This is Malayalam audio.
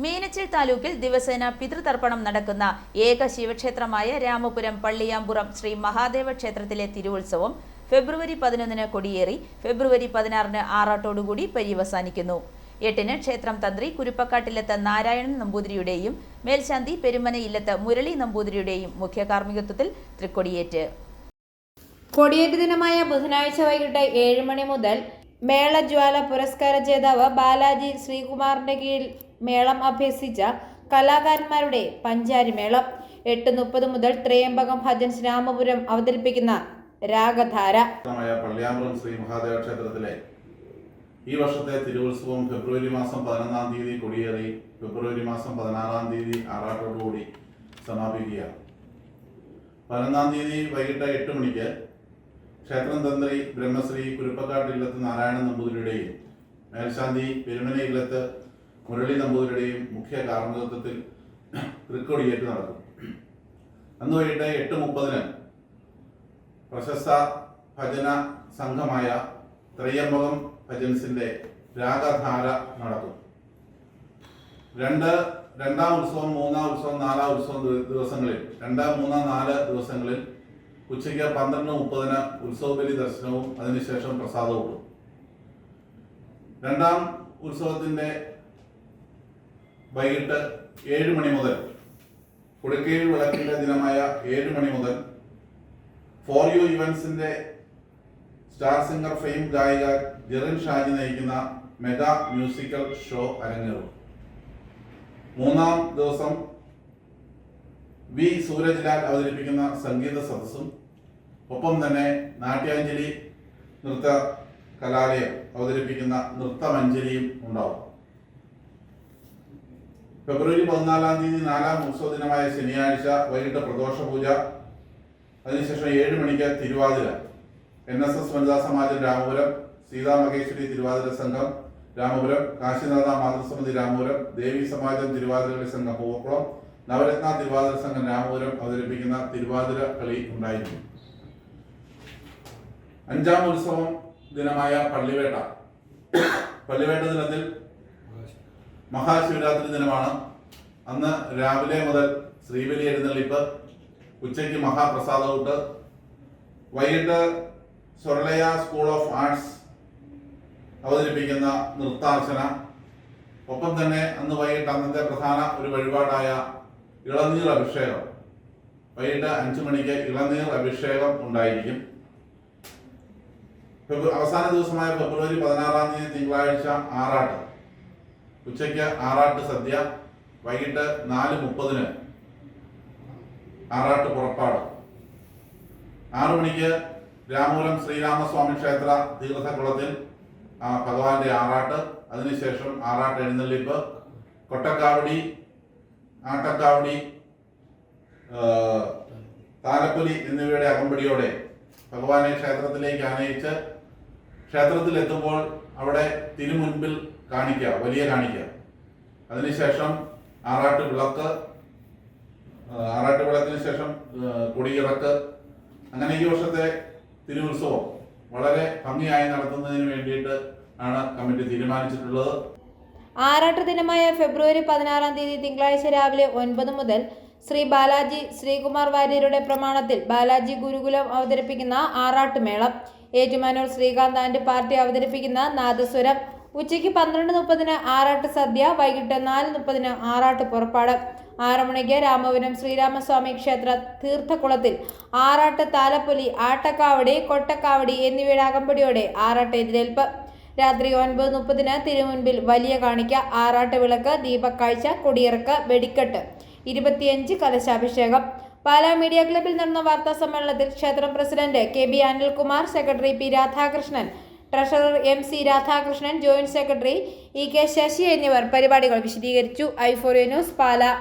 മീനച്ചിൽ താലൂക്കിൽ ദിവസേന പിതൃതർപ്പണം നടക്കുന്ന ഏക ശിവക്ഷേത്രമായ രാമപുരം പള്ളിയാമ്പുറം ശ്രീ മഹാദേവ ക്ഷേത്രത്തിലെ തിരുവുത്സവം ഫെബ്രുവരി 11-ന് കൊടിയേറി ഫെബ്രുവരി 16-ന് ആറാട്ടോടുകൂടി പര്യവസാനിക്കുന്നു. 8-ന് ക്ഷേത്രം തന്ത്രി കുരുപ്പക്കാട്ടില്ലത്ത് നാരായണൻ നമ്പൂതിരിയുടെയും മേൽശാന്തി പെരുമനയില്ലത്ത് മുരളി നമ്പൂതിരിയുടെയും മുഖ്യ കാർമ്മികത്വത്തിൽ തൃക്കൊടിയേറ്റ്. കൊടിയേറ്റ് ദിനമായ ബുധനാഴ്ച വൈകിട്ട് 7 മണി മുതൽ മേളജ്വാല പുരസ്കാര ജേതാവ് ബാലാജി ശ്രീകുമാറിന്റെ കീഴിൽ മേളം അഭ്യസിച്ച കലാകാരന്മാരുടെ പഞ്ചാരിമേളം 8:30 മുതൽ ത്രയംബകം ഭജൻസ് രാമപുരം അവതരിപ്പിക്കുന്ന രാഗധാര. പള്ളിയാമ്പുറം ശ്രീ മഹാദേവ ക്ഷേത്രത്തിലെ ഈ വർഷത്തെ തിരുവുത്സവം ഫെബ്രുവരി മാസം 11-ാം തീയതി കൊടിയേറി ഫെബ്രുവരി മാസം 16-ാം തീയതി ആറാട്ടോടുകൂടി സമാപിക്കുകയാണ്. 11-ാം തീയതി വൈകിട്ട് 8 മണിക്ക് ക്ഷേത്രം തന്ത്രി ബ്രഹ്മശ്രീ കുരുപ്പക്കാട്ടില്ലത്ത് നാരായണൻ നമ്പൂതിരിയുടെയും മേൽശാന്തി പെരുമനയില്ലത്ത് മുരളി നമ്പൂതിരിയുടെയും മുഖ്യ കാർമ്മികത്വത്തിൽ തൃക്കൊടിയേറ്റ് നടക്കും. അന്ന് വൈകിട്ട് 8:30-ന് പ്രശസ്ത ഭജന സംഘമായ ത്രയംബകം ഭജൻസിന്റെ രാഗധാര നടക്കും. രണ്ടാം ഉത്സവം, 3-ാം ഉത്സവം, 4-ാം ഉത്സവം ദിവസങ്ങളിൽ 2, 3, 4 ദിവസങ്ങളിൽ ഉച്ചയ്ക്ക് 12:30-ന് ഉത്സവബലി ദർശനവും അതിനുശേഷം പ്രസാദവും. 2-ാം ഉത്സവത്തിന്റെ വൈകിട്ട് 7 മണി മുതൽ കുടക്കീഴ് വിളക്കിന്റെ ദിനമായ 7 മണി മുതൽ ഫോർ യു ഇവന്റ്സിന്റെ സ്റ്റാർ സിംഗർ ഫെയിം ഗായിക ജെറിൻ ഷാജി നയിക്കുന്ന മെഗാ മ്യൂസിക്കൽ ഷോ അരങ്ങേറും. 3-ാം ദിവസം വി സൂരജ് ലാൽ അവതരിപ്പിക്കുന്ന സംഗീത സദസ്സും ഒപ്പം തന്നെ നാട്യാഞ്ജലി നൃത്ത കലാലയം അവതരിപ്പിക്കുന്ന നൃത്തമഞ്ജലിയും ഉണ്ടാവും. ഫെബ്രുവരി 14-ാം തീയതി 4-ാം ഉത്സവ ദിനമായ ശനിയാഴ്ച വൈകിട്ട് പ്രദോഷ പൂജ, അതിനുശേഷം 7 മണിക്ക് തിരുവാതിര. NSS വനിതാ സമാജം രാമപുരം, സീതാ മഹേശ്വരി തിരുവാതിര സംഘം രാമപുരം, കാശിനാഥ മാതൃസമിതി രാമപുരം, ദേവി സമാജം തിരുവാതിരകളി സംഘം പൂവക്കുളം, നവരത്ന തിരുവാതിര സംഘം രാമപുരം അവതരിപ്പിക്കുന്ന തിരുവാതിര കളി ഉണ്ടായിരിക്കും. 5-ാം ഉത്സവം ദിനമായ പള്ളിവേട്ട ദിനത്തിൽ മഹാശിവരാത്രി ദിനമാണ്. അന്ന് രാവിലെ മുതൽ ശ്രീബലി എഴുന്നള്ളിപ്പ്, ഉച്ചയ്ക്ക് മഹാപ്രസാദകൂട്ട്, വൈകിട്ട് സ്വർലയ സ്കൂൾ ഓഫ് ആർട്സ് അവതരിപ്പിക്കുന്ന നൃത്താർച്ചന, ഒപ്പം തന്നെ അന്ന് വൈകിട്ട് അന്നത്തെ പ്രധാന ഒരു വഴിപാടായ ഇളനീർ അഭിഷേകം, വൈകിട്ട് 5 മണിക്ക് ഇളനീർ അഭിഷേകം ഉണ്ടായിരിക്കും. അവസാന ദിവസമായ ഫെബ്രുവരി 16-ാം തീയതി തിങ്കളാഴ്ച ആറാട്ട്, ഉച്ചയ്ക്ക് ആറാട്ട് സദ്യ, വൈകിട്ട് 4:30-ന് ആറാട്ട് പുറപ്പാട്, 6 മണിക്ക് രാമപുരം ശ്രീരാമസ്വാമി ക്ഷേത്ര തീർത്ഥക്കുളത്തിൽ ഭഗവാന്റെ ആറാട്ട്, അതിനുശേഷം ആറാട്ട് എഴുന്നള്ളിപ്പ്, കൊട്ടക്കാവടി, ആട്ടക്കാവടി, താലപ്പൊലി എന്നിവയുടെ അകമ്പടിയോടെ ഭഗവാനെ ക്ഷേത്രത്തിലേക്ക് ആനയിച്ച് ക്ഷേത്രത്തിലെത്തുമ്പോൾ അവിടെ തിരുമുൻപിൽ കാണിക്കുക, വലിയ കാണിക്കുക, അതിനുശേഷം ആറാട്ട് വിളക്കിന് ശേഷം കൊടിയിറക്ക്. അങ്ങനെ ഈ വർഷത്തെ തിരുവുത്സവം വളരെ ഭംഗിയായി നടത്തുന്നതിന് വേണ്ടിയിട്ട് ആണ് കമ്മിറ്റി തീരുമാനിച്ചിട്ടുള്ളത്. ആറാട്ട് ദിനമായ ഫെബ്രുവരി 16-ാം തീയതി തിങ്കളാഴ്ച രാവിലെ 9 മുതൽ ശ്രീ ബാലാജി ശ്രീകുമാർ വാര്യരുടെ പ്രമാണത്തിൽ ബാലാജി ഗുരുകുലം അവതരിപ്പിക്കുന്ന ആറാട്ടുമേളം, ഏറ്റുമാനൂർ ശ്രീകാന്ത് ആൻഡ് പാർട്ടി അവതരിപ്പിക്കുന്ന നാദസ്വരം, ഉച്ചയ്ക്ക് 12:30-ന് ആറാട്ട് സദ്യ, വൈകിട്ട് 4:30-ന് ആറാട്ട് പുറപ്പാട്, 6 മണിക്ക് രാമപുരം ശ്രീരാമസ്വാമി ക്ഷേത്ര തീർത്ഥക്കുളത്തിൽ ആറാട്ട്, താലപ്പൊലി, ആട്ടക്കാവടി, കൊട്ടക്കാവടി എന്നിവയുടെ അകമ്പടിയോടെ ആറാട്ട് എതിരേൽപ്പ്, രാത്രി 9:30-ന് തിരുമുൻപിൽ വലിയ കാണിക്ക, ആറാട്ട് വിളക്ക്, ദീപക്കാഴ്ച, കൊടിയിറക്ക്, വെടിക്കെട്ട്, 25 കലശാഭിഷേകം. പാലാ മീഡിയ ക്ലബിൽ നടന്ന വാർത്താ സമ്മേളനത്തിൽ ക്ഷേത്രം president KB Anilkumar, secretary P Radhakrishnan, treasurer MC Radhakrishnan, joint secretary EK Sasi എന്നിവർ പരിപാടികൾ വിശദീകരിച്ചു. i4 news Pala.